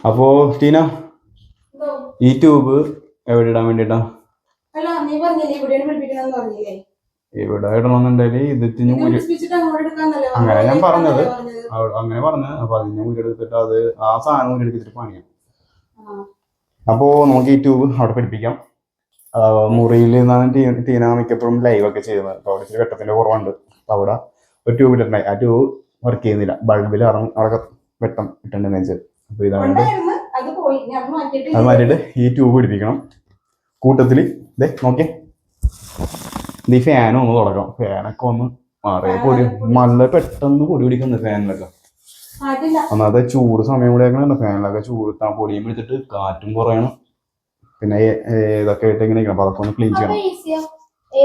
അപ്പോ ടീന ഈ ട്യൂബ് എവിടെ ഇടാൻ വേണ്ടിട്ടാ? ഇവിടെ ഇടണമെന്നുണ്ടെങ്കിൽ ഇതിന് അങ്ങനെ ഞാൻ പറഞ്ഞത്, അങ്ങനെ പറഞ്ഞത്. അപ്പൊ അതിനെ ഊരെടുത്തിട്ട് അത് ആ സാധനം ഊരെടുത്തിട്ട് പണിയാം. അപ്പോ നമുക്ക് ഈ ട്യൂബ് അവിടെ പിടിപ്പിക്കാം. മുറിയിൽ നിന്നാണ് ടീന മിക്കപ്പോഴും ലൈവ് ഒക്കെ ചെയ്യുന്നത്. അപ്പൊ അവിടെ ഇച്ചിരി വെട്ടത്തിന്റെ കുറവുണ്ട്. അവിടെ ഒരു ട്യൂബ് ഇട്ടിട്ടുണ്ടായി. ആ ട്യൂബ് വർക്ക് ചെയ്യുന്നില്ല. ബൾബിൽ അവിടെ വെട്ടം ഇട്ടുണ്ടെന്ന് വെച്ചാൽ. അപ്പൊ ഇതാണ് അത് മാറ്റിയിട്ട് ഈ ട്യൂബ് പിടിപ്പിക്കണം. കൂട്ടത്തില് ഇതേ നോക്കിയേ, ഈ ഫാനും ഒന്ന് തുടങ്ങാം. ഫാനൊക്കെ ഒന്ന് മാറിയ പൊടി നല്ല പെട്ടെന്ന് പൊടി പിടിക്കുന്നത് ഫാനിലൊക്കെ. ഒന്നാമത്തെ ചൂട് സമയം കൂടെ ആക്കണല്ലോ. ഫാനിലൊക്കെ ചൂട് പൊടിയും പിടിച്ചിട്ട് കാറ്റും കുറയണം. പിന്നെ ഇതൊക്കെ ആയിട്ട് ഇങ്ങനെ അപ്പൊ അതൊക്കെ ഒന്ന് ക്ലീൻ ചെയ്യണം. എ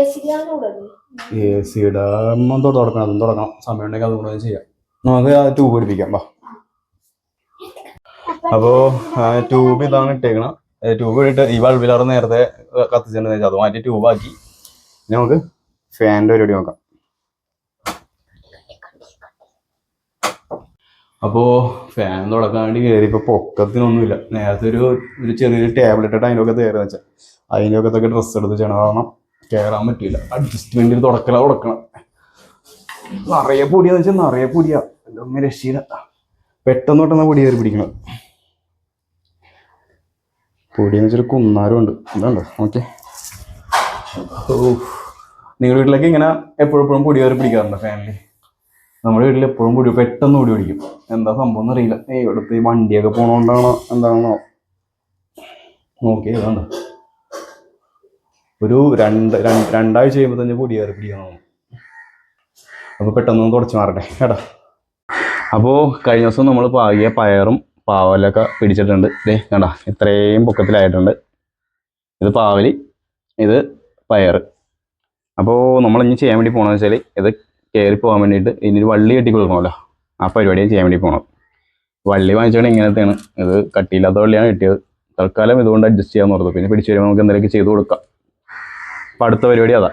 സിയുടെ തുടക്കണം, അതും തുടങ്ങണം. സമയം ഉണ്ടെങ്കിൽ അതുകൂടെ ചെയ്യാം. നമുക്ക് ആ ട്യൂബ് പിടിപ്പിക്കാം. വാ. അപ്പോ ട്യൂബ് ഇതാണ് ഇട്ടേക്കണം. ട്യൂബ് ഇട്ട് ഈ ബൾബിലാറ് നേരത്തെ കത്തിച്ചിട്ടുണ്ടെന്ന് അത് മാറ്റി ട്യൂബാക്കി. നമുക്ക് ഫാനിന്റെ പരിപാടി നോക്കാം. അപ്പോ ഫാൻ തുടക്കാൻ വേണ്ടി കയറി. ഇപ്പൊ പൊക്കത്തിനൊന്നുമില്ല. നേരത്തെ ഒരു ചെറിയൊരു ടേബിൾ ഇട്ടിട്ട് അതിൻ്റെ ഒക്കെ കയറി വെച്ചാൽ അതിൻ്റെ ഒക്കെ ഡ്രസ്സ് എടുത്ത് ചെയ്യണം. കാരണം കയറാൻ പറ്റില്ല. അഡ്ജസ്റ്റ്മെന്റിൽ തുടക്കണം. നിറയെ പൊടിയാന്ന് വെച്ചാൽ നിറയെ പൊടിയാ. ഒന്നും രക്ഷയില്ല. പെട്ടെന്ന് പെട്ടെന്ന് പൊടി കയറി പിടിക്കണം. പൊടിയെന്ന് വെച്ചാൽ കുന്നാരും ഉണ്ട്. എന്താണ്ടോ ഓക്കെ. നിങ്ങളുടെ വീട്ടിലേക്ക് ഇങ്ങനെ എപ്പോഴും പൊടി കയറി പിടിക്കാറുണ്ടോ ഫാമിലി? നമ്മുടെ വീട്ടിൽ എപ്പോഴും പൊടി പെട്ടെന്ന് പൊടി പിടിക്കും. എന്താ സംഭവം എന്നറിയില്ല. ഇവിടുത്തെ ഈ വണ്ടിയൊക്കെ പോണോണ്ടാണോ എന്താണോ നോക്കി. ഇതാണ്ട് ഒരു രണ്ടാഴ്ച കഴിയുമ്പോൾ തന്നെ പൊടി കയറി പിടിക്കണം. അപ്പോൾ പെട്ടെന്ന് തുടച്ച് മാറട്ടെ കേട്ടോ. അപ്പോൾ കഴിഞ്ഞ ദിവസം നമ്മൾ പാകിയ പയറും പാവലൊക്കെ പിടിച്ചിട്ടുണ്ട്. ദേ കണ്ട ഇത്രയും പൊക്കത്തിലായിട്ടുണ്ട്. ഇത് പാവല്, ഇത് പയർ. അപ്പോൾ നമ്മൾ ഇനി ചെയ്യാൻ വേണ്ടി പോകണമെന്ന് വെച്ചാൽ ഇത് കയറി പോകാൻ വേണ്ടിയിട്ട് ഇനി ഒരു വള്ളി കെട്ടി കൊടുക്കണമല്ലോ. ആ പരിപാടിയെ ചെയ്യാൻ വേണ്ടി പോകണം. വള്ളി വാങ്ങിച്ചാൽ ഇങ്ങനത്തെയാണ്. ഇത് കട്ടിയില്ലാത്ത വള്ളിയാണ് കിട്ടിയത്. തൽക്കാലം ഇതുകൊണ്ട് അഡ്ജസ്റ്റ് ചെയ്യാൻ ഓർത്തു. പിന്നെ പിടിച്ചു വരുമ്പോൾ നമുക്ക് എന്തെങ്കിലുമൊക്കെ ചെയ്ത് കൊടുക്കാം. അപ്പം അടുത്ത പരിപാടി അതാ.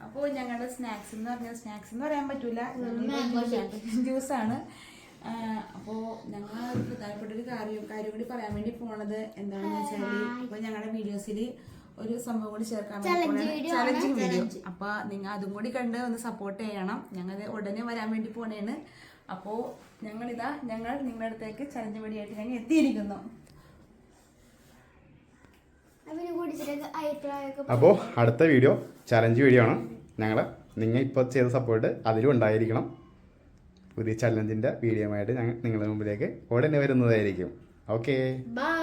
അപ്പോൾ ഞങ്ങളുടെ സ്നാക്സ് എന്ന് പറയാൻ പറ്റൂല, ജ്യൂസാണ്. അപ്പോൾ ഞങ്ങൾ പ്രധാനപ്പെട്ട ഒരു കാര്യം കൂടി പറയാൻ വേണ്ടി പോണത് എന്താണെന്ന് വെച്ചാൽ, ഇപ്പോൾ ഞങ്ങളുടെ വീഡിയോസിൽ ഒരു സംഭവം കൂടി ചേർക്കാൻ വേണ്ടി ചലഞ്ചിങ് വീഡിയോ. അപ്പോൾ നിങ്ങൾ അതും കൂടി കണ്ട് ഒന്ന് സപ്പോർട്ട് ചെയ്യണം. ഞങ്ങൾ ഉടനെ വരാൻ വേണ്ടി പോണേണ്. അപ്പോൾ ഞങ്ങൾ നിങ്ങളുടെ അടുത്തേക്ക് ചലഞ്ച് വീഡിയോ ആയിട്ട് ഞങ്ങൾ എത്തിയിരിക്കുന്നു. അപ്പോൾ അടുത്ത വീഡിയോ ചലഞ്ച് വീഡിയോ ആണ്. നിങ്ങൾ ഇപ്പോൾ ചെയ്ത സപ്പോർട്ട് അതിലും ഉണ്ടായിരിക്കണം. പുതിയ ചലഞ്ചിൻ്റെ വീഡിയോ ആയിട്ട് ഞങ്ങൾ നിങ്ങളുടെ മുമ്പിലേക്ക് ഉടനെ വരുന്നതായിരിക്കും. Okay, by.